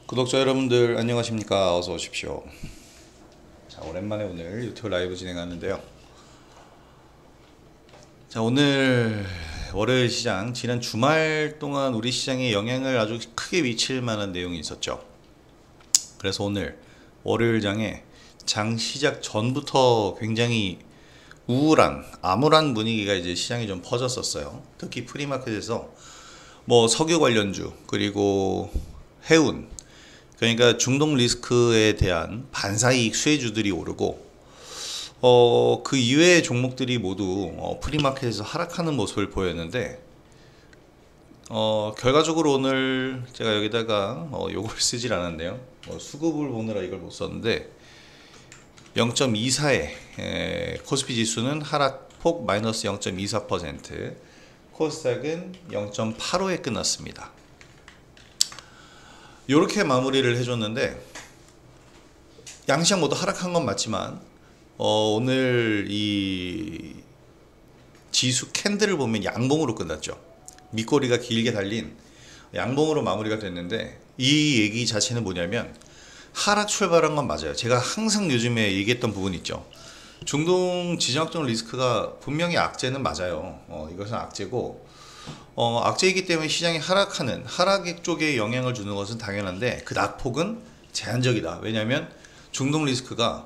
구독자 여러분들 안녕하십니까? 어서 오십시오. 자, 오랜만에 오늘 유튜브 라이브 진행하는데요. 자, 오늘 월요일 시장, 지난 주말 동안 우리 시장에 영향을 아주 크게 미칠 만한 내용이 있었죠. 그래서 오늘 월요일 장에 장 시작 전부터 굉장히 우울한, 암울한 분위기가 이제 시장에 좀 퍼졌었어요. 특히 프리마켓에서 뭐 석유 관련주, 그리고 해운, 그러니까 중동 리스크에 대한 반사이익 수혜주들이 오르고, 그 이외의 종목들이 모두 프리마켓에서 하락하는 모습을 보였는데, 결과적으로 오늘 제가 여기다가 요걸 쓰질 않았네요. 수급을 보느라 이걸 못 썼는데 0.24의 코스피 지수는 하락폭 마이너스 0.24%, 코스닥은 0.85에 끝났습니다. 이렇게 마무리를 해줬는데 양시장 모두 하락한 건 맞지만 오늘 이 지수 캔들을 보면 양봉으로 끝났죠. 밑꼬리가 길게 달린 양봉으로 마무리가 됐는데, 이 얘기 자체는 뭐냐면 하락 출발한 건 맞아요. 제가 항상 요즘에 얘기했던 부분 있죠. 중동 지정학적 리스크가 분명히 악재는 맞아요. 이것은 악재고, 악재이기 때문에 시장이 하락하는 하락 쪽에 영향을 주는 것은 당연한데 그 낙폭은 제한적이다. 왜냐하면 중동 리스크가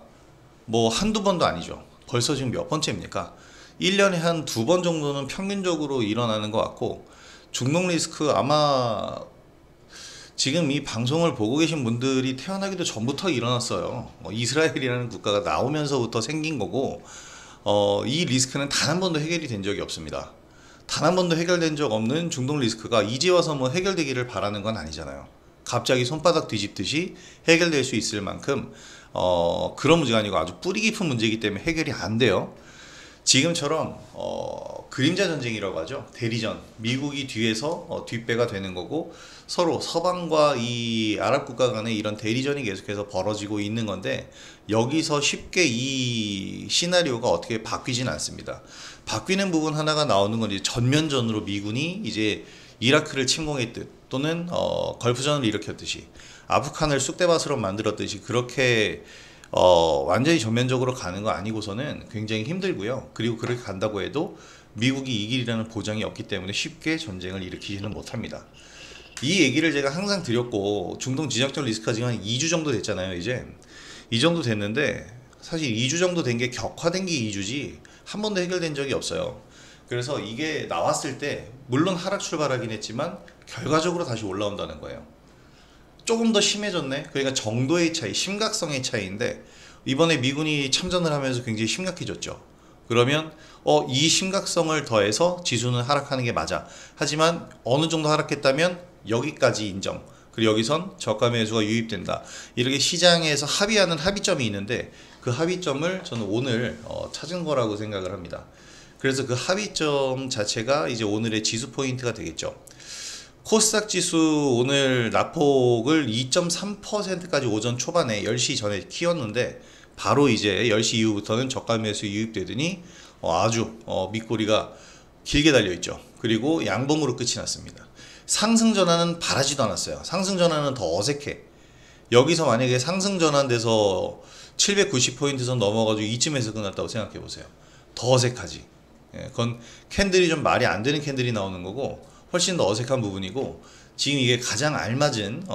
뭐 한두 번도 아니죠. 벌써 지금 몇 번째입니까? 1년에 한 두 번 정도는 평균적으로 일어나는 것 같고, 중동 리스크 아마 지금 이 방송을 보고 계신 분들이 태어나기도 전부터 일어났어요. 이스라엘이라는 국가가 나오면서부터 생긴 거고, 이 리스크는 단 한 번도 해결이 된 적이 없습니다. 단 한 번도 해결된 적 없는 중동 리스크가 이제 와서 뭐 해결되기를 바라는 건 아니잖아요. 갑자기 손바닥 뒤집듯이 해결될 수 있을 만큼 그런 문제가 아니고 아주 뿌리 깊은 문제이기 때문에 해결이 안 돼요. 지금처럼 그림자 전쟁이라고 하죠. 대리전, 미국이 뒤에서 뒷배가 되는 거고, 서로 서방과 이 아랍 국가 간의 이런 대리전이 계속해서 벌어지고 있는 건데, 여기서 쉽게 이 시나리오가 어떻게 바뀌진 않습니다. 바뀌는 부분 하나가 나오는 건 이제 전면전으로 미군이 이제 이라크를 침공했듯, 또는 걸프전을 일으켰듯이, 아프간을 쑥대밭으로 만들었듯이, 그렇게 완전히 전면적으로 가는 거 아니고서는 굉장히 힘들고요. 그리고 그렇게 간다고 해도 미국이 이길이라는 보장이 없기 때문에 쉽게 전쟁을 일으키지는 못합니다. 이 얘기를 제가 항상 드렸고, 중동 지정학적 리스크가 지금 한 2주 정도 됐잖아요. 이제 이 정도 됐는데 사실 2주 정도 된 게 격화된 게 2주지 한 번도 해결된 적이 없어요. 그래서 이게 나왔을 때 물론 하락 출발하긴 했지만 결과적으로 다시 올라온다는 거예요. 조금 더 심해졌네. 그러니까 정도의 차이, 심각성의 차이인데, 이번에 미군이 참전을 하면서 굉장히 심각해졌죠. 그러면 이 심각성을 더해서 지수는 하락하는 게 맞아. 하지만 어느 정도 하락했다면 여기까지 인정. 그리고 여기선 저가 매수가 유입된다. 이렇게 시장에서 합의하는 합의점이 있는데, 그 합의점을 저는 오늘 찾은 거라고 생각을 합니다. 그래서 그 합의점 자체가 이제 오늘의 지수 포인트가 되겠죠. 코스닥 지수 오늘 낙폭을 2.3%까지 오전 초반에 10시 전에 키웠는데, 바로 이제 10시 이후부터는 저가 매수 유입되더니 아주 밑꼬리가 길게 달려있죠. 그리고 양봉으로 끝이 났습니다. 상승 전환은 바라지도 않았어요. 상승 전환은 더 어색해. 여기서 만약에 상승 전환돼서 790포인트 선 넘어가지고 이쯤에서 끝났다고 생각해 보세요. 더 어색하지. 그건 캔들이 좀 말이 안 되는 캔들이 나오는 거고, 훨씬 더 어색한 부분이고, 지금 이게 가장 알맞은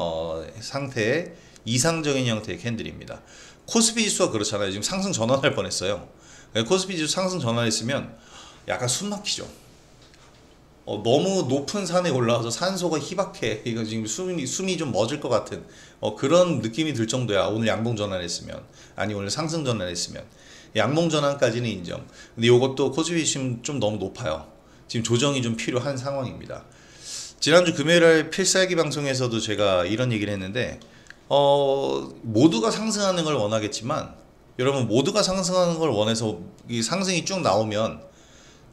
상태의 이상적인 형태의 캔들입니다. 코스피 지수가 그렇잖아요. 지금 상승 전환할 뻔했어요. 코스피 지수 상승 전환했으면 약간 숨 막히죠. 너무 높은 산에 올라와서 산소가 희박해. 이거 지금 숨이 좀 멎을 것 같은 그런 느낌이 들 정도야. 오늘 양봉 전환했으면, 아니 오늘 상승 전환했으면. 양봉 전환까지는 인정. 근데 이것도 코스피 지수 좀 너무 높아요. 지금 조정이 좀 필요한 상황입니다. 지난주 금요일날 필살기 방송에서도 제가 이런 얘기를 했는데, 모두가 상승하는 걸 원하겠지만, 여러분 모두가 상승하는 걸 원해서 이 상승이 쭉 나오면,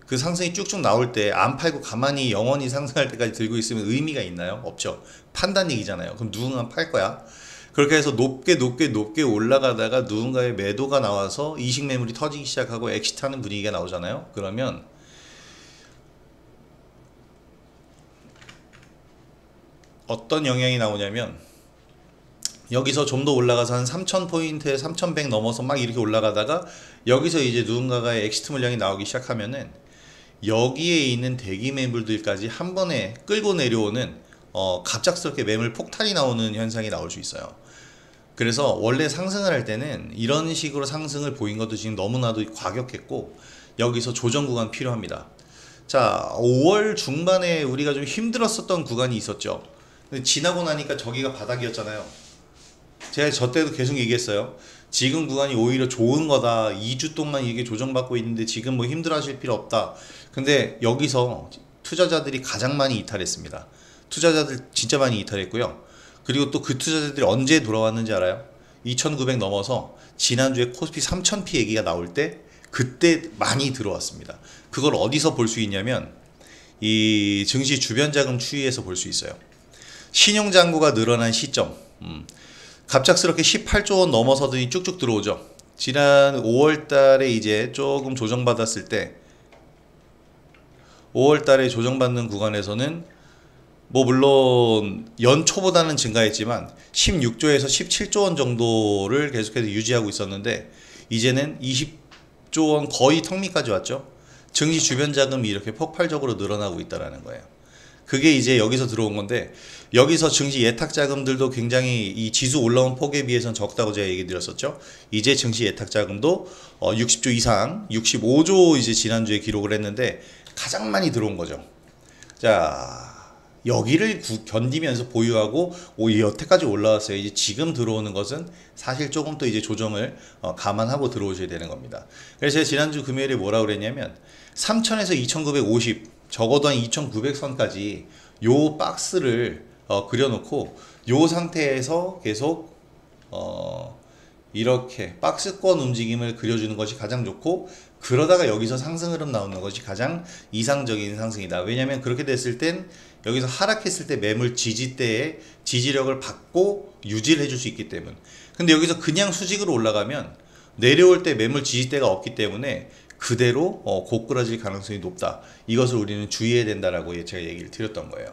그 상승이 쭉쭉 나올 때 안 팔고 가만히 영원히 상승할 때까지 들고 있으면 의미가 있나요? 없죠. 판단 얘기잖아요. 그럼 누군가 팔 거야. 그렇게 해서 높게 올라가다가 누군가의 매도가 나와서 이식 매물이 터지기 시작하고 엑시트하는 분위기가 나오잖아요. 그러면 어떤 영향이 나오냐면, 여기서 좀 더 올라가서 한 3000포인트에 3100 넘어서 막 이렇게 올라가다가 여기서 이제 누군가의 엑시트 물량이 나오기 시작하면은 여기에 있는 대기 매물들까지 한 번에 끌고 내려오는 갑작스럽게 매물 폭탄이 나오는 현상이 나올 수 있어요. 그래서 원래 상승을 할 때는 이런 식으로 상승을 보인 것도 지금 너무나도 과격했고 여기서 조정 구간 필요합니다. 자, 5월 중반에 우리가 좀 힘들었었던 구간이 있었죠. 근데 지나고 나니까 저기가 바닥이었잖아요. 제가 저 때도 계속 얘기했어요. 지금 구간이 오히려 좋은 거다. 2주 동안 이게 조정받고 있는데 지금 뭐 힘들어 하실 필요 없다. 근데 여기서 투자자들이 가장 많이 이탈했습니다. 투자자들 진짜 많이 이탈했고요. 그리고 또 그 투자자들이 언제 돌아왔는지 알아요? 2900 넘어서 지난주에 코스피 3000P 얘기가 나올 때 그때 많이 들어왔습니다. 그걸 어디서 볼 수 있냐면 이 증시 주변 자금 추이에서 볼 수 있어요. 신용 잔고가 늘어난 시점. 갑작스럽게 18조 원 넘어서더니 쭉쭉 들어오죠. 지난 5월 달에 이제 조금 조정받았을 때 5월 달에 조정받는 구간에서는 뭐 물론 연초보다는 증가했지만 16조에서 17조 원 정도를 계속해서 유지하고 있었는데 이제는 20조 원 거의 턱 밑까지 왔죠. 증시 주변 자금이 이렇게 폭발적으로 늘어나고 있다는 거예요. 그게 이제 여기서 들어온 건데 여기서 증시 예탁 자금들도 굉장히 이 지수 올라온 폭에 비해서는 적다고 제가 얘기 드렸었죠. 이제 증시 예탁 자금도 60조 이상 65조 이제 지난주에 기록을 했는데 가장 많이 들어온 거죠. 자, 여기를 견디면서 보유하고 여태까지 올라왔어요. 이제 지금 들어오는 것은 사실 조금 또 이제 조정을 감안하고 들어오셔야 되는 겁니다. 그래서 제가 지난주 금요일에 뭐라고 그랬냐면 3000에서 2950 적어도 한 2900선까지 요 박스를 그려놓고 요 상태에서 계속 이렇게 박스권 움직임을 그려주는 것이 가장 좋고 그러다가 여기서 상승 흐름 나오는 것이 가장 이상적인 상승이다. 왜냐하면 그렇게 됐을 땐 여기서 하락했을 때 매물 지지대에 지지력을 받고 유지를 해줄 수 있기 때문. 근데 여기서 그냥 수직으로 올라가면 내려올 때 매물 지지대가 없기 때문에 그대로 고꾸라질 가능성이 높다. 이것을 우리는 주의해야 된다라고 제가 얘기를 드렸던 거예요.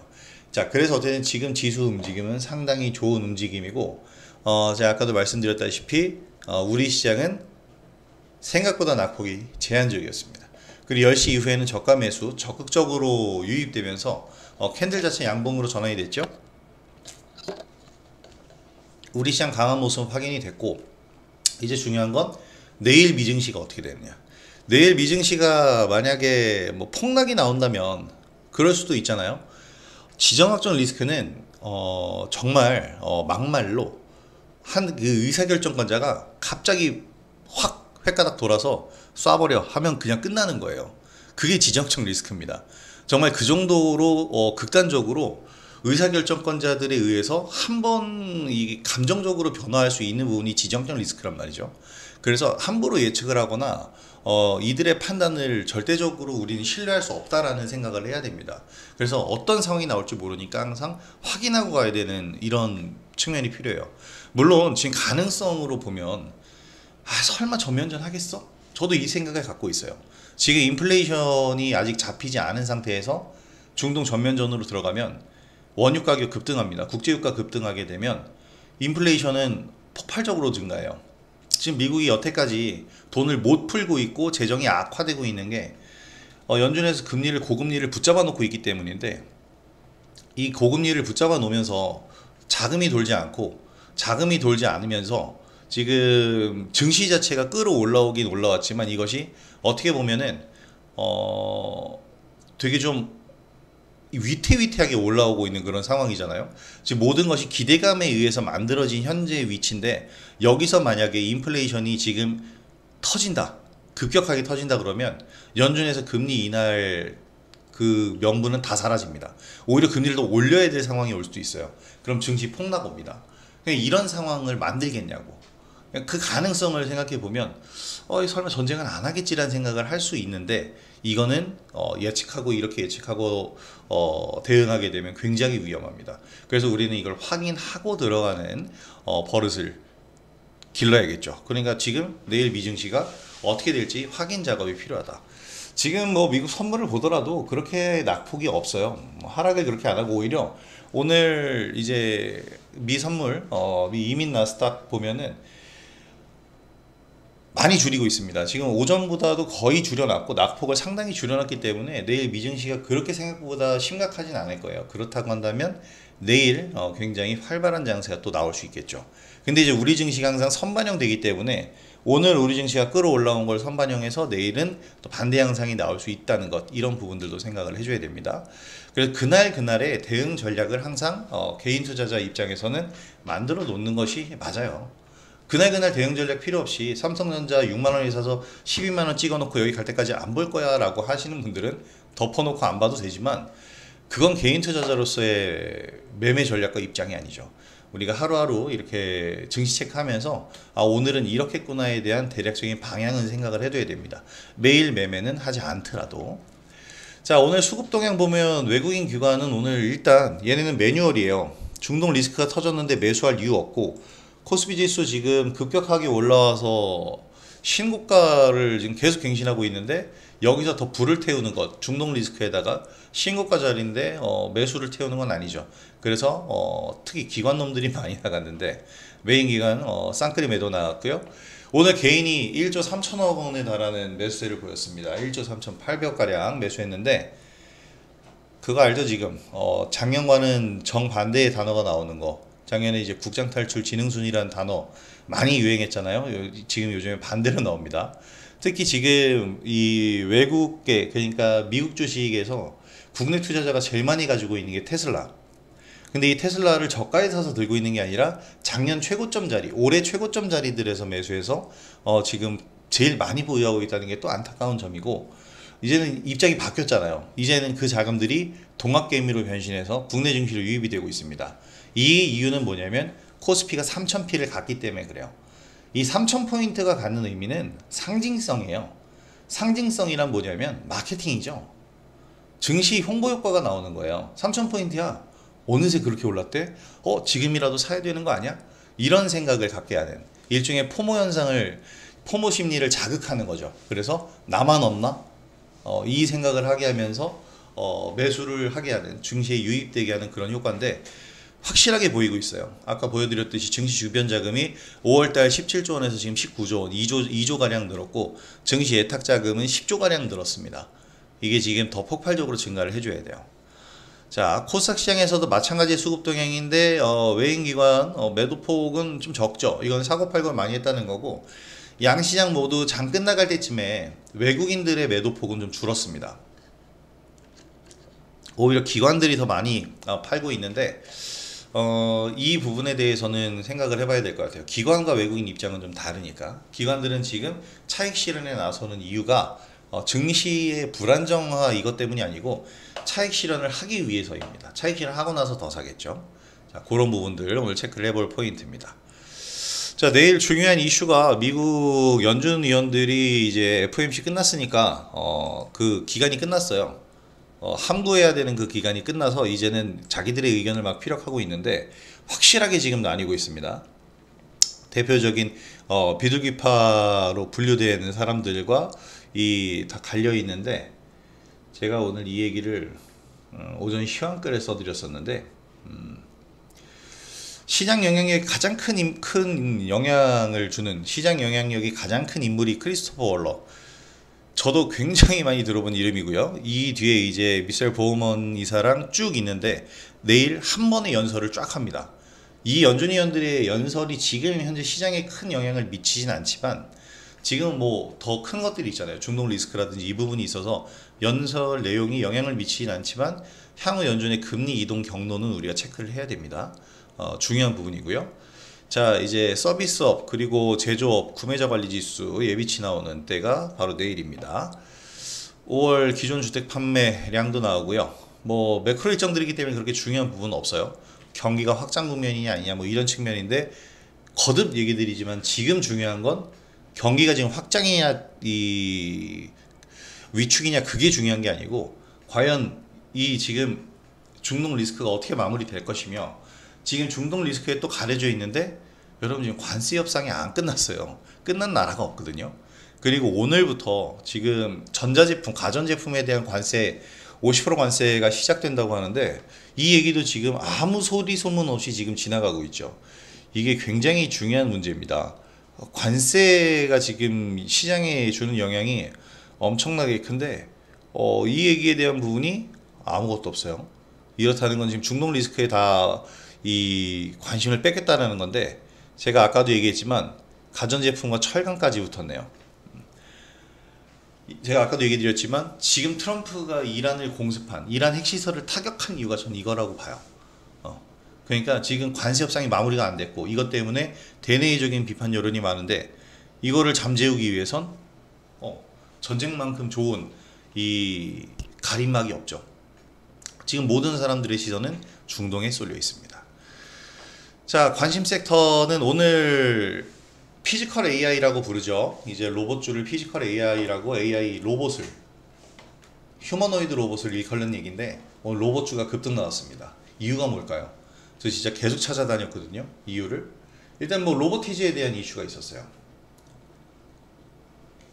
자, 그래서 어쨌든 지금 지수 움직임은 상당히 좋은 움직임이고 제가 아까도 말씀드렸다시피 우리 시장은 생각보다 낙폭이 제한적이었습니다. 그리고 10시 이후에는 저가 매수 적극적으로 유입되면서 캔들 자체 양봉으로 전환이 됐죠. 우리 시장 강한 모습 확인이 됐고 이제 중요한 건 내일 미증시가 어떻게 되느냐. 내일 미증시가 만약에 뭐 폭락이 나온다면 그럴 수도 있잖아요. 지정학적 리스크는 정말 막말로 한 그 의사결정권자가 갑자기 확 횟가닥 돌아서 쏴버려 하면 그냥 끝나는 거예요. 그게 지정학적 리스크입니다. 정말 그 정도로 극단적으로 의사결정권자들에 의해서 한번 이 감정적으로 변화할 수 있는 부분이 지정학적 리스크란 말이죠. 그래서 함부로 예측을 하거나 이들의 판단을 절대적으로 우리는 신뢰할 수 없다라는 생각을 해야 됩니다. 그래서 어떤 상황이 나올지 모르니까 항상 확인하고 가야 되는 이런 측면이 필요해요. 물론 지금 가능성으로 보면 설마 전면전 하겠어? 저도 이 생각을 갖고 있어요. 지금 인플레이션이 아직 잡히지 않은 상태에서 중동 전면전으로 들어가면 원유 가격 급등합니다. 국제유가 급등하게 되면 인플레이션은 폭발적으로 증가해요. 지금 미국이 여태까지 돈을 못 풀고 있고 재정이 악화되고 있는 게 연준에서 금리를 고금리를 붙잡아 놓고 있기 때문인데 이 고금리를 붙잡아 놓으면서 자금이 돌지 않으면서 지금 증시 자체가 끌어올라오긴 올라왔지만 이것이 어떻게 보면은 되게 좀 위태위태하게 올라오고 있는 그런 상황이잖아요. 지금 모든 것이 기대감에 의해서 만들어진 현재의 위치인데 여기서 만약에 인플레이션이 지금 터진다, 급격하게 터진다 그러면 연준에서 금리 인하할 그 명분은 다 사라집니다. 오히려 금리를 더 올려야 될 상황이 올 수도 있어요. 그럼 증시 폭락 옵니다. 이런 상황을 만들겠냐고. 그 가능성을 생각해 보면 설마 전쟁은 안 하겠지라는 생각을 할 수 있는데 이거는 예측하고 이렇게 예측하고 대응하게 되면 굉장히 위험합니다. 그래서 우리는 이걸 확인하고 들어가는 버릇을 길러야겠죠. 그러니까 지금 내일 미증시가 어떻게 될지 확인 작업이 필요하다. 지금 뭐 미국 선물을 보더라도 그렇게 낙폭이 없어요. 하락을 그렇게 안 하고 오히려 오늘 이제 미 선물, 미 이민 나스닥 보면은 많이 줄이고 있습니다. 지금 오전보다도 거의 줄여놨고 낙폭을 상당히 줄여놨기 때문에 내일 미증시가 그렇게 생각보다 심각하진 않을 거예요. 그렇다고 한다면 내일 굉장히 활발한 장세가 또 나올 수 있겠죠. 근데 이제 우리 증시가 항상 선반영 되기 때문에 오늘 우리 증시가 끌어올라온 걸 선반영해서 내일은 또 반대 양상이 나올 수 있다는 것, 이런 부분들도 생각을 해줘야 됩니다. 그래서 그날의 대응 전략을 항상 개인 투자자 입장에서는 만들어 놓는 것이 맞아요. 그날 대응 전략 필요 없이 삼성전자 6만원에 사서 12만원 찍어놓고 여기 갈 때까지 안 볼 거야 라고 하시는 분들은 덮어놓고 안 봐도 되지만, 그건 개인 투자자로서의 매매 전략과 입장이 아니죠. 우리가 하루하루 이렇게 증시 체크하면서 오늘은 이렇겠구나에 대한 대략적인 방향은 생각을 해둬야 됩니다. 매일 매매는 하지 않더라도. 자, 오늘 수급 동향 보면 외국인 기관은 오늘 일단 얘네는 매뉴얼이에요. 중동 리스크가 터졌는데 매수할 이유 없고, 코스피 지수 지금 급격하게 올라와서 신고가를 지금 계속 갱신하고 있는데 여기서 더 불을 태우는 것, 중동 리스크에다가 신고가 자리인데 매수를 태우는 건 아니죠. 그래서 특히 기관 놈들이 많이 나갔는데 메인 기관 쌍끌이 매도 나갔고요. 오늘 개인이 1조 3천억 원에 달하는 매수세를 보였습니다. 1조 3,800억 가량 매수했는데, 그거 알죠? 지금 작년과는 정반대의 단어가 나오는 거. 작년에 이제 국장탈출 진흥순이라는 단어 많이 유행했잖아요. 지금 요즘에 반대로 나옵니다. 특히 지금 이 외국계, 그러니까 미국 주식에서 국내 투자자가 제일 많이 가지고 있는 게 테슬라. 근데 이 테슬라를 저가에 사서 들고 있는 게 아니라 작년 최고점 자리, 올해 최고점 자리들에서 매수해서 지금 제일 많이 보유하고 있다는 게 또 안타까운 점이고, 이제는 입장이 바뀌었잖아요. 이제는 그 자금들이 동학개미로 변신해서 국내 증시로 유입이 되고 있습니다. 이 이유는 뭐냐면 코스피가 3000P를 갔기 때문에 그래요. 이 3000포인트가 갖는 의미는 상징성이에요. 상징성이란 뭐냐면 마케팅이죠. 증시 홍보 효과가 나오는 거예요. 3000포인트야. 어느새 그렇게 올랐대? 지금이라도 사야 되는 거 아니야? 이런 생각을 갖게 하는 일종의 포모 현상을, 포모 심리를 자극하는 거죠. 그래서 나만 없나? 이 생각을 하게 하면서 매수를 하게 하는, 증시에 유입되게 하는 그런 효과인데 확실하게 보이고 있어요. 아까 보여드렸듯이 증시 주변 자금이 5월달 17조 원에서 지금 19조 원, 2조 가량 늘었고, 증시 예탁 자금은 10조 가량 늘었습니다. 이게 지금 더 폭발적으로 증가를 해줘야 돼요. 자, 코스닥 시장에서도 마찬가지의 수급 동향인데 외인 기관 매도폭은 좀 적죠. 이건 사고팔고 많이 했다는 거고, 양시장 모두 장 끝나갈 때쯤에 외국인들의 매도폭은 좀 줄었습니다. 오히려 기관들이 더 많이 팔고 있는데 이 부분에 대해서는 생각을 해봐야 될 것 같아요. 기관과 외국인 입장은 좀 다르니까. 기관들은 지금 차익 실현에 나서는 이유가 증시의 불안정화 이것 때문이 아니고 차익 실현을 하기 위해서입니다. 차익 실현하고 나서 더 사겠죠. 자, 그런 부분들 오늘 체크를 해볼 포인트입니다. 자, 내일 중요한 이슈가 미국 연준 위원들이 이제 FOMC 끝났으니까 그 기간이 끝났어요. 함구해야 되는 그 기간이 끝나서 이제는 자기들의 의견을 막 피력하고 있는데 확실하게 지금 나뉘고 있습니다. 대표적인 비둘기파로 분류되는 사람들과 이 다 갈려 있는데, 제가 오늘 이 얘기를 오전 시황글에 써드렸었는데 시장 영향력이 가장 큰 영향을 주는, 시장 영향력이 가장 큰 인물이 크리스토퍼 월러. 저도 굉장히 많이 들어본 이름이고요. 이 뒤에 이제 미셀 보우먼 이사랑 쭉 있는데 내일 한 번에 연설을 쫙 합니다. 이 연준위원들의 연설이 지금 현재 시장에 큰 영향을 미치진 않지만, 지금 뭐 더 큰 것들이 있잖아요. 중동 리스크라든지 이 부분이 있어서 연설 내용이 영향을 미치진 않지만 향후 연준의 금리 이동 경로는 우리가 체크를 해야 됩니다. 중요한 부분이고요. 자, 이제 서비스업 그리고 제조업 구매자 관리 지수 예비치 나오는 때가 바로 내일입니다. 5월 기존 주택 판매량도 나오고요. 뭐 매크로 일정들이기 때문에 그렇게 중요한 부분은 없어요. 경기가 확장 국면이냐 아니냐 뭐 이런 측면인데, 거듭 얘기 드리지만 지금 중요한 건 경기가 지금 확장이냐 이 위축이냐 그게 중요한 게 아니고, 과연 이 지금 중동 리스크가 어떻게 마무리될 것이며, 지금 중동 리스크에 또 가려져 있는데 여러분 지금 관세 협상이 안 끝났어요. 끝난 나라가 없거든요. 그리고 오늘부터 지금 전자제품, 가전제품에 대한 관세 50% 관세가 시작된다고 하는데 이 얘기도 지금 아무 소리 소문 없이 지금 지나가고 있죠. 이게 굉장히 중요한 문제입니다. 관세가 지금 시장에 주는 영향이 엄청나게 큰데 이 얘기에 대한 부분이 아무것도 없어요. 이렇다는 건 지금 중동 리스크에 다 이 관심을 뺏겠다는 건데, 제가 아까도 얘기했지만 가전제품과 철강까지 붙었네요. 제가 아까도 얘기 드렸지만 지금 트럼프가 이란을 공습한, 이란 핵시설을 타격한 이유가 전 이거라고 봐요. 그러니까 지금 관세 협상이 마무리가 안 됐고 이것 때문에 대내적인 비판 여론이 많은데, 이거를 잠재우기 위해선 전쟁만큼 좋은 이 가림막이 없죠. 지금 모든 사람들의 시선은 중동에 쏠려 있습니다. 자, 관심 섹터는 오늘 피지컬 AI라고 부르죠. 이제 로봇줄을 피지컬 AI라고, AI 로봇을, 휴머노이드 로봇을 일컬는 얘기인데 오늘 로봇주가 급등 나왔습니다. 이유가 뭘까요? 저 진짜 계속 찾아다녔거든요. 이유를. 일단 뭐 로보티즈에 대한 이슈가 있었어요.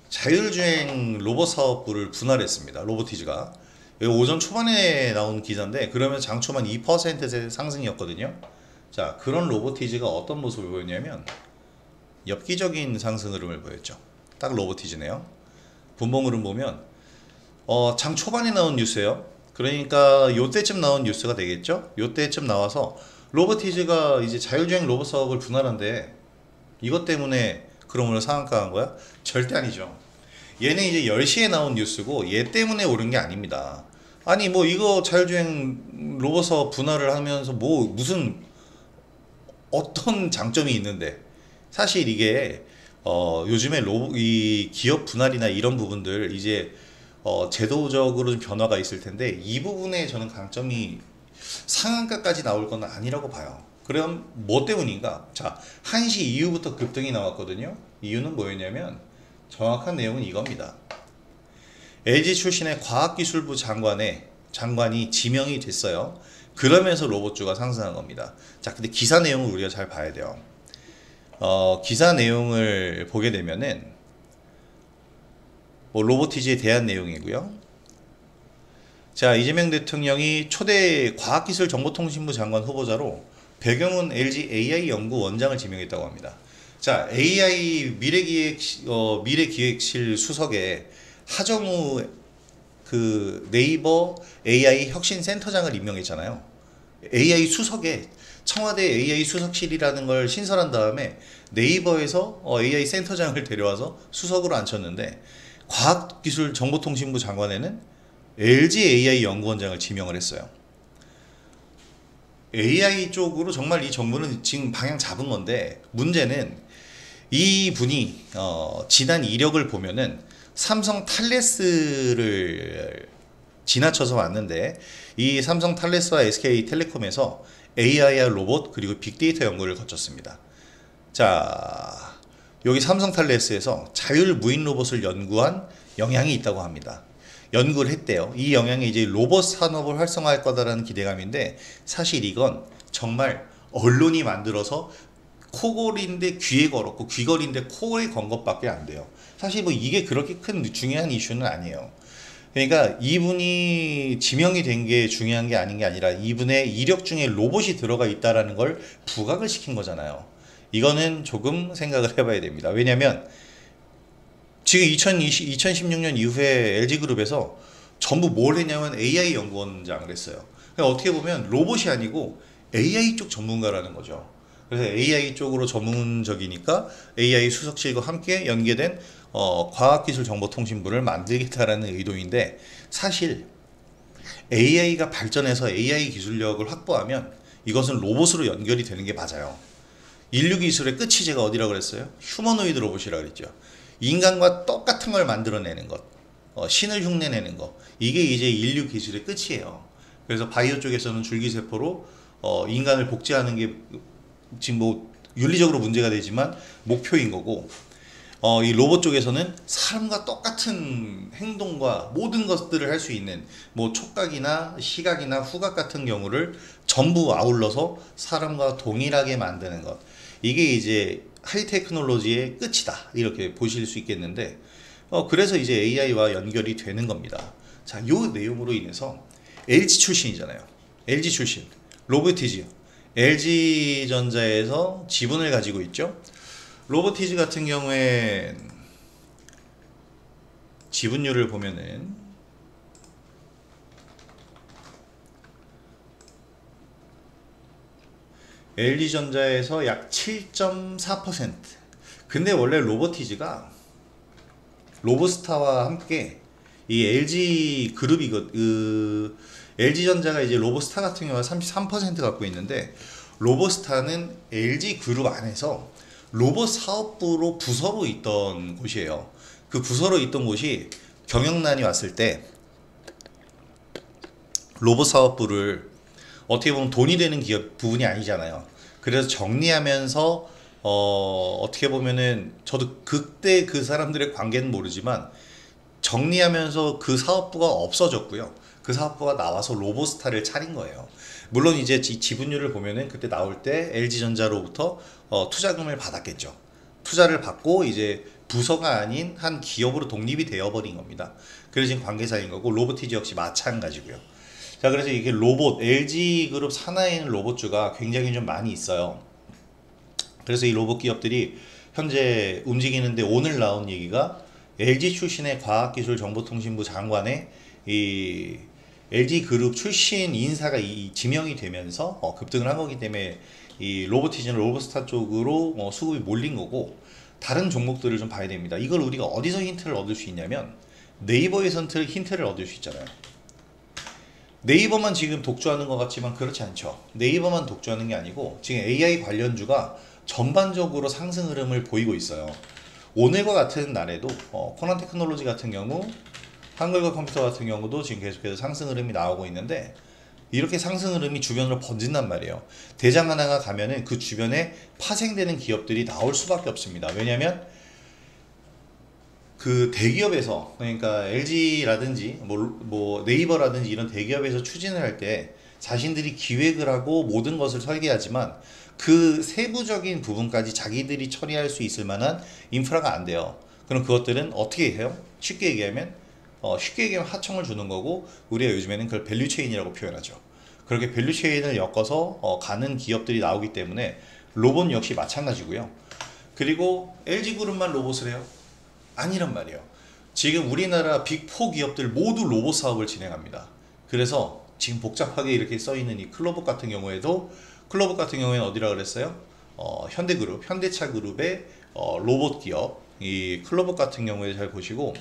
자율주행 로봇 사업부를 분할했습니다. 로보티즈가. 오전 초반에 나온 기사인데 그러면 장초반 2% 상승이었거든요. 자, 그런 로보티즈가 어떤 모습을 보였냐면 엽기적인 상승 흐름을 보였죠. 딱 로보티즈네요. 분봉 흐름 보면 장 초반에 나온 뉴스예요. 그러니까 요때쯤 나온 뉴스가 되겠죠. 요때쯤 나와서 로보티즈가 이제 자율주행 로봇 사업을 분할한데 이것 때문에 그러므로 상한가한 거야? 절대 아니죠. 얘는 이제 10시에 나온 뉴스고 얘 때문에 오른 게 아닙니다. 아니 뭐 이거 자율주행 로봇 사업 분할을 하면서 뭐 무슨 어떤 장점이 있는데, 사실 이게 요즘에 이 기업 분할이나 이런 부분들 이제 제도적으로 좀 변화가 있을 텐데 이 부분에 저는 강점이 상한가까지 나올 건 아니라고 봐요. 그럼 뭐 때문인가? 자, 1시 이후부터 급등이 나왔거든요. 이유는 뭐였냐면 정확한 내용은 이겁니다. LG 출신의 과학기술부 장관이 지명이 됐어요. 그러면서 로봇주가 상승한 겁니다. 자, 근데 기사 내용을 우리가 잘 봐야 돼요. 기사 내용을 보게 되면은 뭐 로보티즈에 대한 내용이고요. 자, 이재명 대통령이 초대 과학기술정보통신부 장관 후보자로 배경훈 LG AI 연구원장을 지명했다고 합니다. 자, AI 미래기획실 수석에 하정우 그 네이버 AI 혁신센터장을 임명했잖아요. AI 수석에 청와대 AI 수석실이라는 걸 신설한 다음에 네이버에서 AI 센터장을 데려와서 수석으로 앉혔는데, 과학기술정보통신부 장관에는 LG AI 연구원장을 지명을 했어요. AI 쪽으로 정말 이 정부는 지금 방향 잡은 건데, 문제는 이 분이 지난 이력을 보면은 삼성 탈레스를 지나쳐서 왔는데, 이 삼성 탈레스와 SK텔레콤에서 AI와 로봇 그리고 빅데이터 연구를 거쳤습니다. 자, 여기 삼성 탈레스에서 자율무인 로봇을 연구한 영향이 있다고 합니다. 연구를 했대요. 이 영향이 이제 로봇 산업을 활성화할 거다라는 기대감인데, 사실 이건 정말 언론이 만들어서 코골인데 귀에 걸었고 귀걸인데 코에 건 것밖에 안 돼요. 사실 뭐 이게 그렇게 큰 중요한 이슈는 아니에요. 그러니까 이분이 지명이 된 게 중요한 게 아닌 게 아니라 이분의 이력 중에 로봇이 들어가 있다라는 걸 부각을 시킨 거잖아요. 이거는 조금 생각을 해봐야 됩니다. 왜냐면 지금 2016년 이후에 LG그룹에서 전부 뭘 했냐면 AI 연구원장을 했어요. 그러니까 어떻게 보면 로봇이 아니고 AI 쪽 전문가라는 거죠. 그래서 AI 쪽으로 전문적이니까 AI 수석실과 함께 연계된 과학기술정보통신부를 만들겠다라는 의도인데, 사실 AI가 발전해서 AI 기술력을 확보하면 이것은 로봇으로 연결이 되는 게 맞아요. 인류 기술의 끝이 제가 어디라고 그랬어요? 휴머노이드 로봇이라고 그랬죠. 인간과 똑같은 걸 만들어내는 것, 신을 흉내내는 것, 이게 이제 인류 기술의 끝이에요. 그래서 바이오 쪽에서는 줄기세포로 인간을 복제하는 게 지금 뭐 윤리적으로 문제가 되지만 목표인 거고, 이 로봇 쪽에서는 사람과 똑같은 행동과 모든 것들을 할 수 있는 뭐 촉각이나 시각이나 후각 같은 경우를 전부 아울러서 사람과 동일하게 만드는 것, 이게 이제 하이테크놀로지의 끝이다 이렇게 보실 수 있겠는데, 그래서 이제 AI와 연결이 되는 겁니다. 자, 요 내용으로 인해서 LG 출신이잖아요. LG 출신. 로보티즈. LG전자에서 지분을 가지고 있죠. 로보티즈 같은 경우에 지분율을 보면은 LG전자에서 약 7.4%. 근데 원래 로보티즈가 로보스타와 함께 이 LG 그룹이 LG전자가 이제 로보스타 같은 경우가 33% 갖고 있는데, 로보스타는 LG 그룹 안에서 로봇 사업부로 부서로 있던 곳이에요. 그 부서로 있던 곳이 경영난이 왔을 때 로봇 사업부를 어떻게 보면 돈이 되는 기업 부분이 아니잖아요. 그래서 정리하면서 어떻게 보면은 저도 그때 그 사람들의 관계는 모르지만 정리하면서 그 사업부가 없어졌고요. 그 사업부가 나와서 로보스타를 차린 거예요. 물론 이제 지분율을 보면은 그때 나올 때 LG전자로부터 투자금을 받았겠죠. 투자를 받고 이제 부서가 아닌 한 기업으로 독립이 되어버린 겁니다. 그래서 지금 관계사인 거고, 로보티즈 역시 마찬가지고요. 자, 그래서 이게 로봇, LG그룹 산하에 있는 로봇주가 굉장히 좀 많이 있어요. 그래서 이 로봇 기업들이 현재 움직이는데, 오늘 나온 얘기가 LG 출신의 과학기술정보통신부 장관의 이 LG그룹 출신 인사가 지명이 되면서 급등을 한 거기 때문에 이 로보티즈는 로보스타 쪽으로 수급이 몰린 거고, 다른 종목들을 좀 봐야 됩니다. 이걸 우리가 어디서 힌트를 얻을 수 있냐면 네이버에서 힌트를 얻을 수 있잖아요. 네이버만 지금 독주하는 것 같지만 그렇지 않죠. 네이버만 독주하는 게 아니고 지금 AI 관련주가 전반적으로 상승 흐름을 보이고 있어요. 오늘과 같은 날에도 코난 테크놀로지 같은 경우, 한글과 컴퓨터 같은 경우도 지금 계속해서 상승 흐름이 나오고 있는데, 이렇게 상승 흐름이 주변으로 번진단 말이에요. 대장 하나가 가면은 그 주변에 파생되는 기업들이 나올 수밖에 없습니다. 왜냐하면 그 대기업에서, 그러니까 LG라든지 뭐 네이버라든지 이런 대기업에서 추진을 할 때 자신들이 기획을 하고 모든 것을 설계하지만 그 세부적인 부분까지 자기들이 처리할 수 있을 만한 인프라가 안 돼요. 그럼 그것들은 어떻게 해요? 쉽게 얘기하면 하청을 주는 거고, 우리가 요즘에는 그걸 밸류체인이라고 표현하죠. 그렇게 밸류체인을 엮어서 가는 기업들이 나오기 때문에 로봇 역시 마찬가지고요. 그리고 LG그룹만 로봇을 해요? 아니란 말이에요. 지금 우리나라 빅4 기업들 모두 로봇 사업을 진행합니다. 그래서 지금 복잡하게 이렇게 써있는 이 클로봇 같은 경우에도, 클로봇 같은 경우에는 어디라 그랬어요? 현대그룹, 현대차그룹의 로봇 기업, 이 클로봇 같은 경우에 잘 보시고,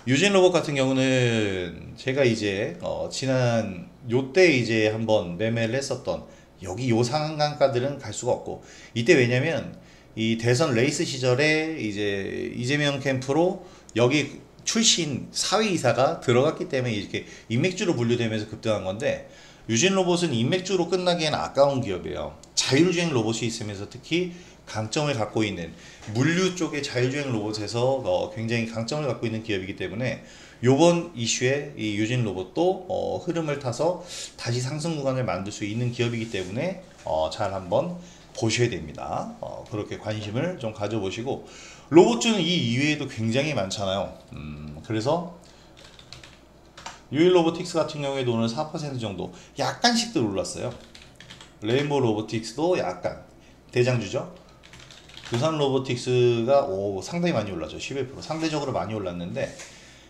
유진 로봇 같은 경우는 제가 이제 지난 요때 이제 한번 매매를 했었던, 여기 요 상한가들은 갈 수가 없고, 이때 왜냐면 이 대선 레이스 시절에 이제 이재명 캠프로 여기 출신 사회이사가 들어갔기 때문에 이렇게 인맥주로 분류되면서 급등한 건데, 유진 로봇은 인맥주로 끝나기에는 아까운 기업이에요. 자율주행 로봇이 있으면서 특히 강점을 갖고 있는, 물류 쪽의 자율주행 로봇에서 굉장히 강점을 갖고 있는 기업이기 때문에 요번 이슈에 이 유진 로봇도 흐름을 타서 다시 상승 구간을 만들 수 있는 기업이기 때문에 잘 한번 보셔야 됩니다. 그렇게 관심을 좀 가져보시고, 로봇주는 이 이외에도 굉장히 많잖아요. 그래서 유일 로보틱스 같은 경우에도 오늘 4% 정도 약간씩 더 올랐어요. 레인보우 로보틱스도 약간 대장주죠. 두산 로보틱스가 상당히 많이 올랐죠. 11%. 상대적으로 많이 올랐는데,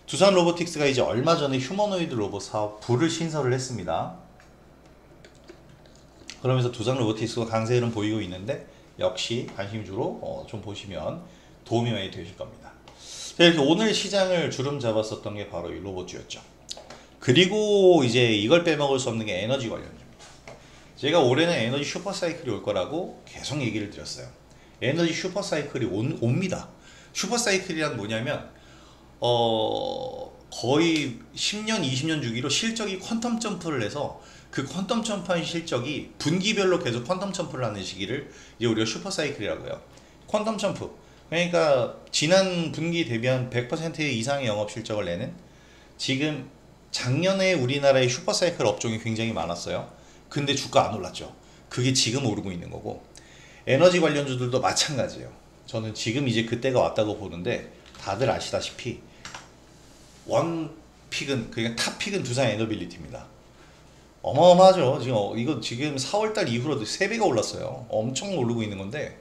두산 로보틱스가 이제 얼마 전에 휴머노이드 로봇 사업 부를 신설을 했습니다. 그러면서 두산 로보틱스가 강세 흐름 보이고 있는데, 역시 관심주로 좀 보시면 도움이 많이 되실 겁니다. 자, 이렇게 오늘 시장을 주름 잡았었던 게 바로 이 로봇주였죠. 그리고 이제 이걸 빼먹을 수 없는 게 에너지 관련주입니다. 제가 올해는 에너지 슈퍼사이클이 올 거라고 계속 얘기를 드렸어요. 에너지 슈퍼사이클이 옵니다. 슈퍼사이클이란 뭐냐면 거의 10년, 20년 주기로 실적이 퀀텀 점프를 해서, 그 퀀텀 점프한 실적이 분기별로 계속 퀀텀 점프를 하는 시기를 이제 우리가 슈퍼사이클이라고 해요. 퀀텀 점프. 그러니까 지난 분기 대비한 100% 이상의 영업 실적을 내는, 지금 작년에 우리나라의 슈퍼사이클 업종이 굉장히 많았어요. 근데 주가 안 올랐죠. 그게 지금 오르고 있는 거고, 에너지 관련주들도 마찬가지예요. 저는 지금 이제 그때가 왔다고 보는데, 다들 아시다시피 픽은 그러니까 탑 픽은 두산 에너빌리티입니다. 어마어마하죠. 이거 지금 4월달 이후로도 3배가 올랐어요. 엄청 오르고 있는 건데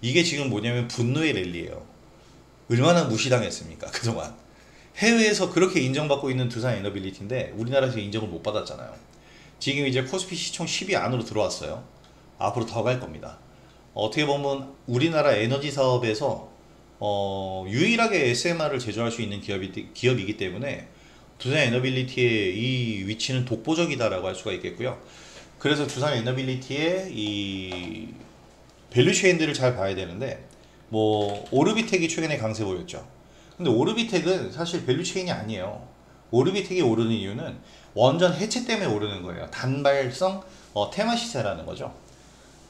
이게 지금 뭐냐면 분노의 랠리예요. 얼마나 무시당했습니까 그동안. 해외에서 그렇게 인정받고 있는 두산 에너빌리티인데 우리나라에서 인정을 못 받았잖아요. 지금 이제 코스피 시총 10위 안으로 들어왔어요. 앞으로 더 갈 겁니다. 어떻게 보면 우리나라 에너지 사업에서 유일하게 SMR을 제조할 수 있는 기업이기 때문에 두산 에너빌리티의 이 위치는 독보적이다라고 할 수가 있겠고요. 그래서 두산 에너빌리티의 이 밸류체인들을 잘 봐야 되는데 뭐 오르비텍이 최근에 강세 보였죠. 근데 오르비텍은 사실 밸류체인이 아니에요. 오르비텍이 오르는 이유는 원전 해체 때문에 오르는 거예요. 단발성 테마 시세라는 거죠.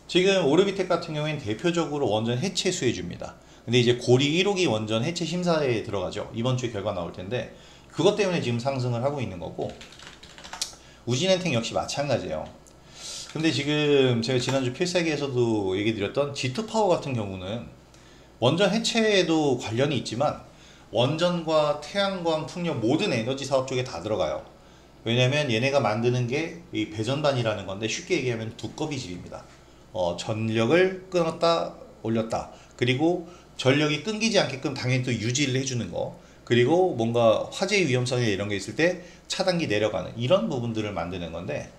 지금 오르비텍 같은 경우에는 대표적으로 원전 해체 수혜주입니다. 근데 이제 고리 1호기 원전 해체 심사에 들어가죠. 이번 주에 결과 나올 텐데 그것 때문에 지금 상승을 하고 있는 거고 우진엔텍 역시 마찬가지예요. 근데 지금 제가 지난주 필살기에서도 얘기 드렸던 G2파워 같은 경우는 원전 해체에도 관련이 있지만 원전과 태양광, 풍력 모든 에너지 사업 쪽에 다 들어가요. 왜냐면 얘네가 만드는 게 이 배전반이라는 건데 쉽게 얘기하면 두꺼비집입니다. 전력을 끊었다 올렸다 그리고 전력이 끊기지 않게끔 당연히 또 유지를 해주는 거 그리고 뭔가 화재 위험성이 이런 게 있을 때 차단기 내려가는 이런 부분들을 만드는 건데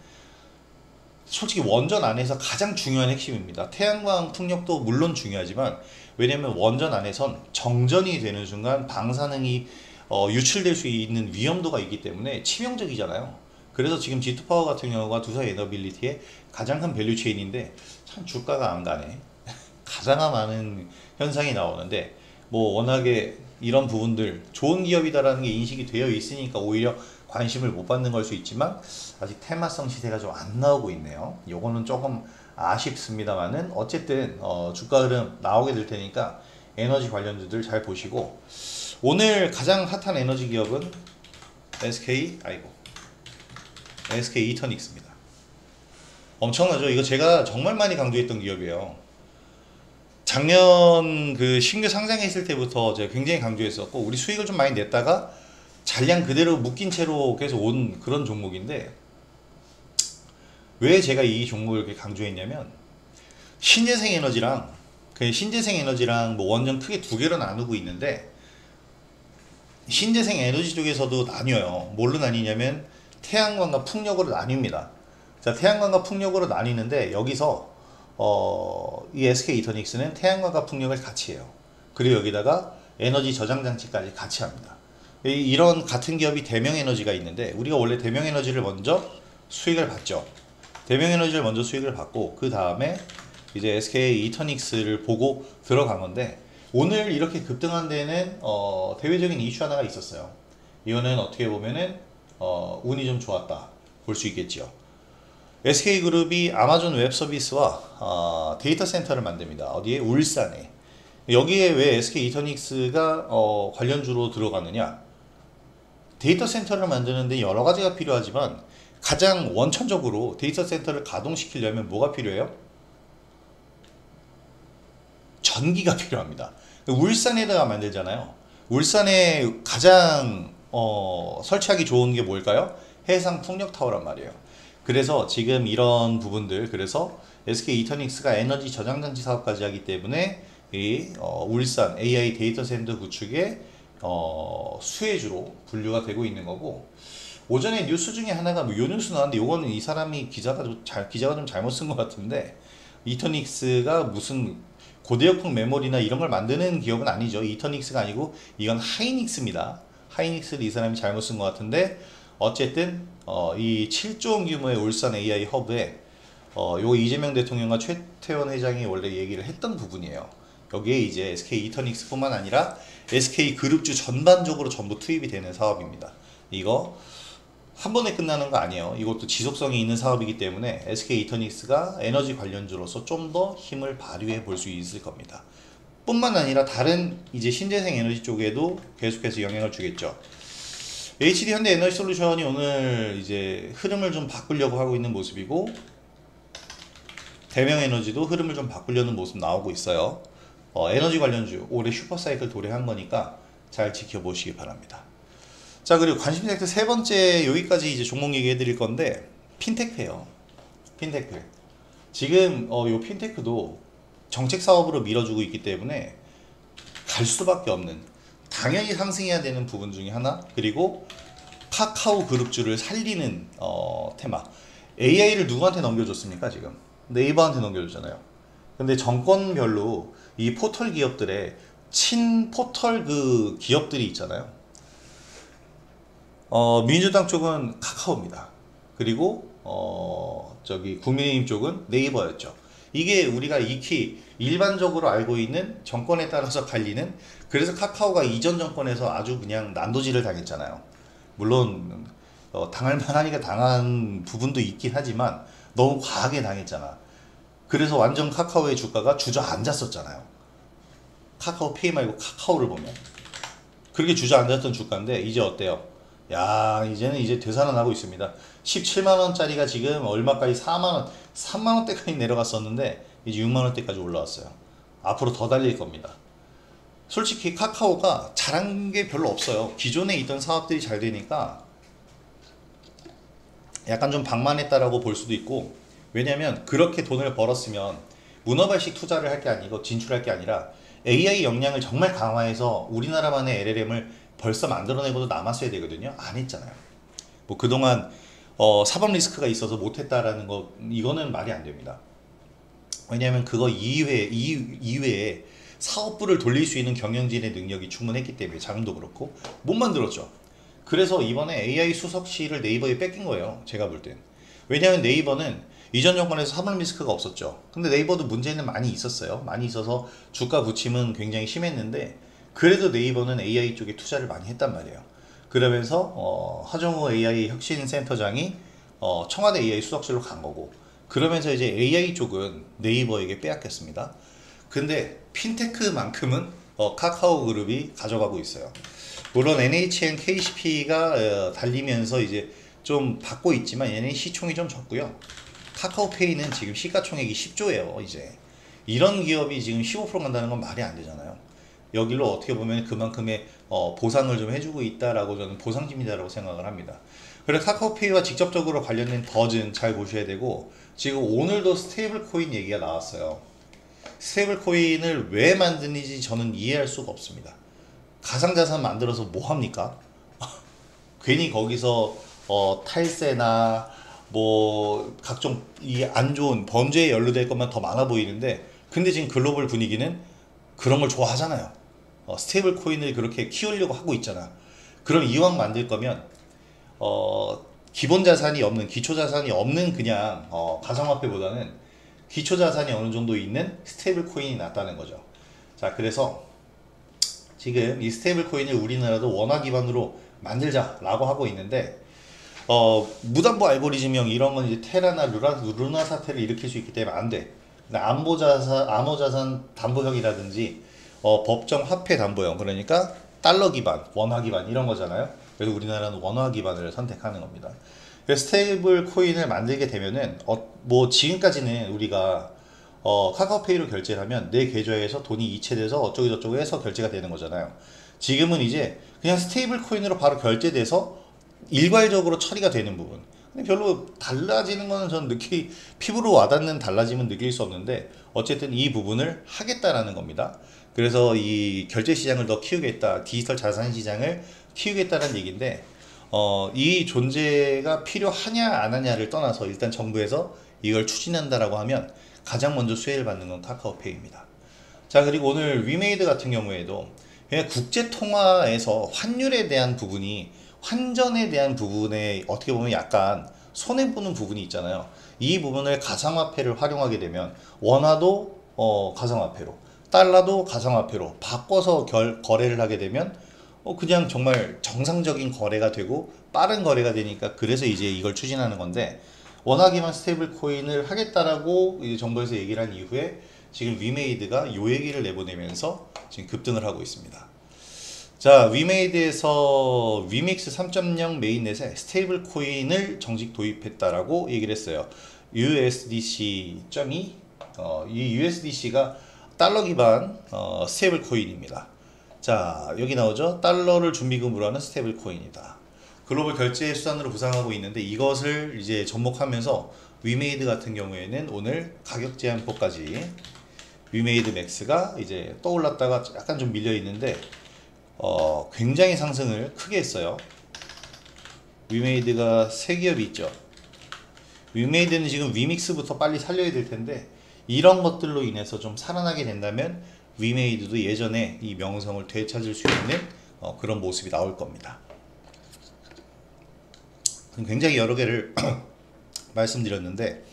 솔직히 원전 안에서 가장 중요한 핵심입니다. 태양광 풍력도 물론 중요하지만 왜냐면 원전 안에선 정전이 되는 순간 방사능이 유출될 수 있는 위험도가 있기 때문에 치명적이잖아요. 그래서 지금 G2파워 같은 경우가 두산 에너빌리티의 가장 큰 밸류체인인데 참 주가가 안 가네. 가장 많은 현상이 나오는데 뭐 워낙에 이런 부분들 좋은 기업이다라는 게 인식이 되어 있으니까 오히려 관심을 못 받는 걸 수 있지만 아직 테마성 시세가 좀 안 나오고 있네요. 요거는 조금 아쉽습니다만은 어쨌든 주가 흐름 나오게 될 테니까 에너지 관련주들 잘 보시고 오늘 가장 핫한 에너지 기업은 SK 이터닉스입니다. 엄청나죠? 이거 제가 정말 많이 강조했던 기업이에요. 작년 그 신규 상장했을 때부터 제가 굉장히 강조했었고 우리 수익을 좀 많이 냈다가 잔량 그대로 묶인 채로 계속 온 그런 종목인데 왜 제가 이 종목을 이렇게 강조했냐면 신재생 에너지랑 뭐 원전 크게 두 개로 나누고 있는데 신재생 에너지 쪽에서도 나뉘어요. 뭘로 나뉘냐면 태양광과 풍력으로 나뉩니다. 자, 태양광과 풍력으로 나뉘는데 여기서 이 SK 이터닉스는 태양광과 풍력을 같이 해요. 그리고 여기다가 에너지 저장 장치까지 같이 합니다. 이런 같은 기업이 대명에너지가 있는데 우리가 원래 대명에너지를 먼저 수익을 받죠. 대명에너지를 먼저 수익을 받고 그 다음에 이제 SK 이터닉스를 보고 들어간 건데 오늘 이렇게 급등한 데는 대외적인 이슈 하나가 있었어요. 이거는 어떻게 보면은 운이 좀 좋았다 볼 수 있겠죠. SK그룹이 아마존 웹서비스와 데이터 센터를 만듭니다. 어디에? 울산에. 여기에 왜 SK 이터닉스가 관련주로 들어가느냐? 데이터 센터를 만드는데 여러 가지가 필요하지만 가장 원천적으로 데이터 센터를 가동시키려면 뭐가 필요해요? 전기가 필요합니다. 울산에다가 만들잖아요. 울산에 가장 설치하기 좋은 게 뭘까요? 해상 풍력 타워란 말이에요. 그래서 지금 이런 부분들 그래서 SK 이터닉스가 에너지 저장장치 사업까지 하기 때문에 이 울산 AI 데이터 센터 구축의 수혜주로 분류가 되고 있는 거고 오전에 뉴스 중에 하나가 요 뉴스 나왔는데 요거는 이 사람이 기자가 좀 잘못 쓴 것 같은데 이터닉스가 무슨 고대역풍 메모리나 이런 걸 만드는 기업은 아니죠. 이터닉스가 아니고 이건 하이닉스입니다. 하이닉스를 이 사람이 잘못 쓴 것 같은데 어쨌든 이 7조 원 규모의 울산 AI 허브에 요 이재명 대통령과 최태원 회장이 원래 얘기를 했던 부분이에요. 여기에 이제 SK 이터닉스 뿐만 아니라 SK 그룹주 전반적으로 전부 투입이 되는 사업입니다. 이거 한 번에 끝나는 거 아니에요. 이것도 지속성이 있는 사업이기 때문에 SK 이터닉스가 에너지 관련주로서 좀 더 힘을 발휘해 볼 수 있을 겁니다. 뿐만 아니라 다른 이제 신재생 에너지 쪽에도 계속해서 영향을 주겠죠. HD 현대 에너지 솔루션이 오늘 이제 흐름을 좀 바꾸려고 하고 있는 모습이고 대명 에너지도 흐름을 좀 바꾸려는 모습 나오고 있어요. 에너지 관련주 올해 슈퍼사이클 도래한 거니까 잘 지켜보시기 바랍니다. 자, 그리고 관심 섹터 세 번째, 여기까지 이제 종목 얘기해 드릴 건데, 핀테크예요. 핀테크. 지금 요 핀테크도 정책 사업으로 밀어주고 있기 때문에 갈 수밖에 없는, 당연히 상승해야 되는 부분 중에 하나. 그리고 카카오 그룹주를 살리는 테마. AI를 누구한테 넘겨줬습니까? 지금 네이버한테 넘겨줬잖아요. 근데 정권별로 이 포털 기업들의 친포털 그 기업들이 있잖아요. 민주당 쪽은 카카오입니다. 그리고 저기 국민의힘 쪽은 네이버였죠. 이게 우리가 익히 일반적으로 알고 있는 정권에 따라서 갈리는, 그래서 카카오가 이전 정권에서 아주 그냥 난도질을 당했잖아요. 물론 당할 만하니까 당한 부분도 있긴 하지만 너무 과하게 당했잖아. 그래서 완전 카카오의 주가가 주저앉았었잖아요. 카카오페이 말고 카카오를 보면 그렇게 주저앉았던 주가인데 이제 어때요? 야, 이제는 이제 되살아나고 있습니다. 17만원짜리가 지금 얼마까지, 4만원, 3만원대까지 내려갔었는데 이제 6만원대까지 올라왔어요. 앞으로 더 달릴 겁니다. 솔직히 카카오가 잘한 게 별로 없어요. 기존에 있던 사업들이 잘 되니까 약간 좀 방만했다라고 볼 수도 있고, 왜냐면 그렇게 돈을 벌었으면 문어발식 투자를 할 게 아니고 진출할 게 아니라 AI 역량을 정말 강화해서 우리나라만의 LLM을 벌써 만들어내고도 남았어야 되거든요. 안 했잖아요. 뭐 그동안 사법 리스크가 있어서 못했다라는 거, 이거는 말이 안 됩니다. 왜냐하면 그거 이외에 사업부를 돌릴 수 있는 경영진의 능력이 충분했기 때문에 자금도 그렇고 못 만들었죠. 그래서 이번에 AI 수석실을 네이버에 뺏긴 거예요. 제가 볼 땐. 왜냐하면 네이버는 이전 정권에서 사법 리스크가 없었죠. 근데 네이버도 문제는 많이 있었어요. 많이 있어서 주가 부침은 굉장히 심했는데, 그래도 네이버는 AI 쪽에 투자를 많이 했단 말이에요. 그러면서 하정우 AI 혁신센터장이 청와대 AI 수석실로 간 거고, 그러면서 이제 AI 쪽은 네이버에게 빼앗겼습니다. 근데 핀테크만큼은 카카오 그룹이 가져가고 있어요. 물론 NHN KCP가 달리면서 이제 좀 받고 있지만 얘는 시총이 좀 적고요. 카카오페이는 지금 시가총액이 10조예요. 이제 이런 기업이 지금 15% 간다는 건 말이 안 되잖아요. 여기로 어떻게 보면 그만큼의 보상을 좀 해주고 있다라고 저는 보상심이다라고 생각을 합니다. 그래서 카카오페이와 직접적으로 관련된 더즌 잘 보셔야 되고, 지금 오늘도 스테이블 코인 얘기가 나왔어요. 스테이블 코인을 왜 만드는지 저는 이해할 수가 없습니다. 가상자산 만들어서 뭐 합니까? 괜히 거기서 탈세나 뭐 각종 이 안 좋은 범죄에 연루될 것만 더 많아 보이는데, 근데 지금 글로벌 분위기는 그런 걸 좋아하잖아요. 스테이블 코인을 그렇게 키우려고 하고 있잖아. 그럼 이왕 만들 거면 기본 자산이 없는, 기초 자산이 없는 그냥 가상화폐보다는 기초 자산이 어느 정도 있는 스테이블 코인이 낫다는 거죠. 자, 그래서 지금 이 스테이블 코인을 우리나라도 원화 기반으로 만들자라고 하고 있는데, 무담보 알고리즘형 이런 건 이제 테라나 루나 사태를 일으킬 수 있기 때문에 안 돼. 암호자산 담보형이라든지 법정 화폐 담보형, 그러니까 달러 기반, 원화 기반 이런 거잖아요. 그래서 우리나라는 원화 기반을 선택하는 겁니다. 그래서 스테이블 코인을 만들게 되면은 뭐 지금까지는 우리가 카카오페이로 결제를 하면 내 계좌에서 돈이 이체돼서 어쩌고 저쩌고 해서 결제가 되는 거잖아요. 지금은 이제 그냥 스테이블 코인으로 바로 결제돼서 일괄적으로 처리가 되는 부분. 근데 별로 달라지는 거는 저는 피부로 와닿는 달라짐은 느낄 수 없는데, 어쨌든 이 부분을 하겠다라는 겁니다. 그래서 이 결제 시장을 더 키우겠다, 디지털 자산 시장을 키우겠다는 얘기인데, 이 존재가 필요하냐 안 하냐를 떠나서 일단 정부에서 이걸 추진한다라고 하면 가장 먼저 수혜를 받는 건 카카오페이입니다. 자, 그리고 오늘 위메이드 같은 경우에도 그냥 국제 통화에서 환율에 대한 부분이, 환전에 대한 부분에 어떻게 보면 약간 손해보는 부분이 있잖아요. 이 부분을 가상화폐를 활용하게 되면 원화도 가상화폐로, 달러도 가상화폐로 바꿔서 거래를 하게 되면 그냥 정말 정상적인 거래가 되고 빠른 거래가 되니까, 그래서 이제 이걸 추진하는 건데, 원화 기반 스테이블 코인을 하겠다라고 이제 정부에서 얘기를 한 이후에 지금 위메이드가 요 얘기를 내보내면서 지금 급등을 하고 있습니다. 자, 위메이드에서 위믹스 3.0 메인넷에 스테이블 코인을 정식 도입했다라고 얘기를 했어요. USDC.2 이 USDC가 달러 기반 스테이블 코인입니다. 자, 여기 나오죠. 달러를 준비금으로 하는 스테이블 코인이다. 글로벌 결제 수단으로 구상하고 있는데 이것을 이제 접목하면서 위메이드 같은 경우에는 오늘 가격 제한폭까지 위메이드 맥스가 이제 떠올랐다가 약간 좀 밀려 있는데 굉장히 상승을 크게 했어요. 위메이드가 세 기업이 있죠. 위메이드는 지금 위믹스부터 빨리 살려야 될 텐데 이런 것들로 인해서 좀 살아나게 된다면 위메이드도 예전에 이 명성을 되찾을 수 있는 그런 모습이 나올 겁니다. 굉장히 여러 개를 말씀드렸는데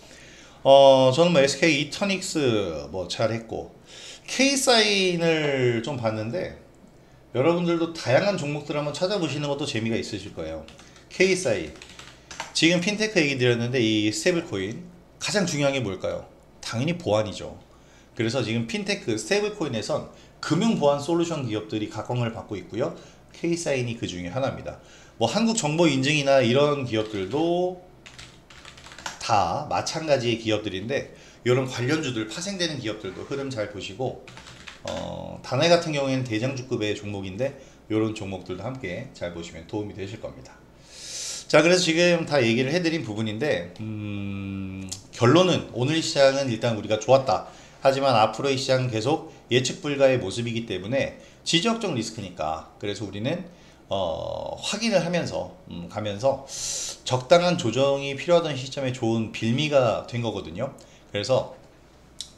저는 뭐 SK 이터닉스 뭐 잘했고 K사인을 좀 봤는데 여러분들도 다양한 종목들 한번 찾아보시는 것도 재미가 있으실 거예요. K사인 지금 핀테크 얘기 드렸는데 이 스테이블 코인 가장 중요한 게 뭘까요? 당연히 보안이죠. 그래서 지금 핀테크 스테이블 코인에선 금융 보안 솔루션 기업들이 각광을 받고 있고요. K사인이 그 중에 하나입니다. 뭐 한국 정보 인증이나 이런 기업들도 다 마찬가지의 기업들인데 이런 관련주들 파생되는 기업들도 흐름 잘 보시고 다나이 같은 경우에는 대장주급의 종목인데 이런 종목들도 함께 잘 보시면 도움이 되실 겁니다. 자, 그래서 지금 다 얘기를 해드린 부분인데 결론은 오늘 시장은 일단 우리가 좋았다. 하지만 앞으로의 시장은 계속 예측 불가의 모습이기 때문에 지적적 리스크니까 그래서 우리는 확인을 하면서 가면서 적당한 조정이 필요하던 시점에 좋은 빌미가 된 거거든요. 그래서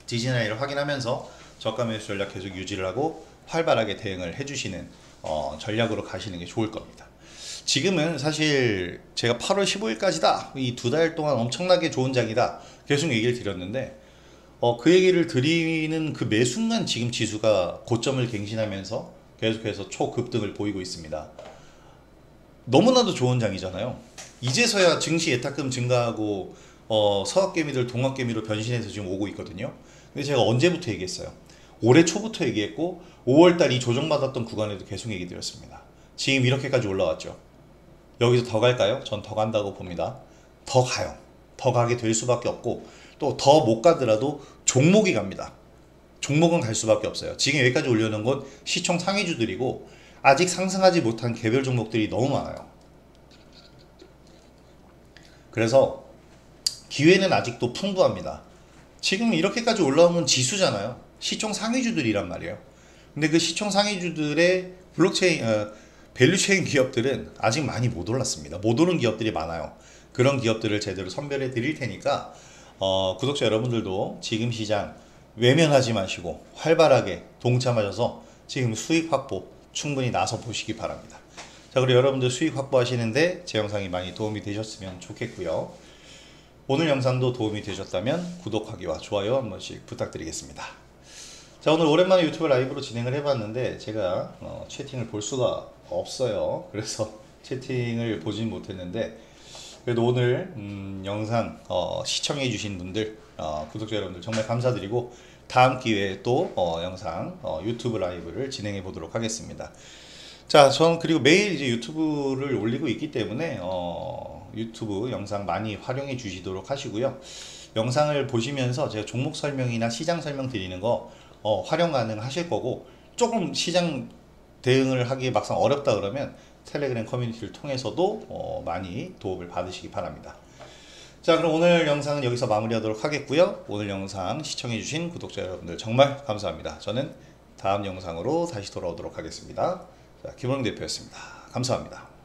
지지라인을 확인하면서 저가 매수 전략 계속 유지를 하고 활발하게 대응을 해주시는 전략으로 가시는 게 좋을 겁니다. 지금은 사실 제가 8월 15일까지다 이 2달 동안 엄청나게 좋은 장이다 계속 얘기를 드렸는데 그 얘기를 드리는 그 매 순간 지금 지수가 고점을 갱신하면서 계속해서 초급등을 보이고 있습니다. 너무나도 좋은 장이잖아요. 이제서야 증시 예탁금 증가하고 서학개미들 동학개미로 변신해서 지금 오고 있거든요. 근데 제가 언제부터 얘기했어요? 올해 초부터 얘기했고 5월달 이 조정받았던 구간에도 계속 얘기 드렸습니다. 지금 이렇게까지 올라왔죠. 여기서 더 갈까요? 전 더 간다고 봅니다. 더 가요. 더 가게 될 수밖에 없고 또 더 못 가더라도 종목이 갑니다. 종목은 갈 수밖에 없어요. 지금 여기까지 올려놓은 건 시총 상위주들이고 아직 상승하지 못한 개별 종목들이 너무 많아요. 그래서 기회는 아직도 풍부합니다. 지금 이렇게까지 올라온 건 지수잖아요. 시총 상위주들이란 말이에요. 근데 그 시총 상위주들의 블록체인 밸류체인 기업들은 아직 많이 못 올랐습니다. 못 오른 기업들이 많아요. 그런 기업들을 제대로 선별해 드릴 테니까 구독자 여러분들도 지금 시장 외면하지 마시고 활발하게 동참하셔서 지금 수익 확보 충분히 나서 보시기 바랍니다. 자, 그리고 여러분들 수익 확보하시는데 제 영상이 많이 도움이 되셨으면 좋겠고요. 오늘 영상도 도움이 되셨다면 구독하기와 좋아요 한 번씩 부탁드리겠습니다. 자, 오늘 오랜만에 유튜브 라이브로 진행을 해봤는데 제가 채팅을 볼 수가 없어요. 그래서 채팅을 보진 못했는데 그래도 오늘 영상 시청해 주신 분들 구독자 여러분들 정말 감사드리고 다음 기회에 또 영상 유튜브 라이브를 진행해 보도록 하겠습니다. 자, 전 그리고 매일 이제 유튜브를 올리고 있기 때문에 유튜브 영상 많이 활용해 주시도록 하시고요. 영상을 보시면서 제가 종목 설명이나 시장 설명 드리는 거 활용 가능하실 거고 조금 시장 대응을 하기 막상 어렵다 그러면 텔레그램 커뮤니티를 통해서도 많이 도움을 받으시기 바랍니다. 자, 그럼 오늘 영상은 여기서 마무리하도록 하겠고요. 오늘 영상 시청해주신 구독자 여러분들 정말 감사합니다. 저는 다음 영상으로 다시 돌아오도록 하겠습니다. 자, 김원웅 대표였습니다. 감사합니다.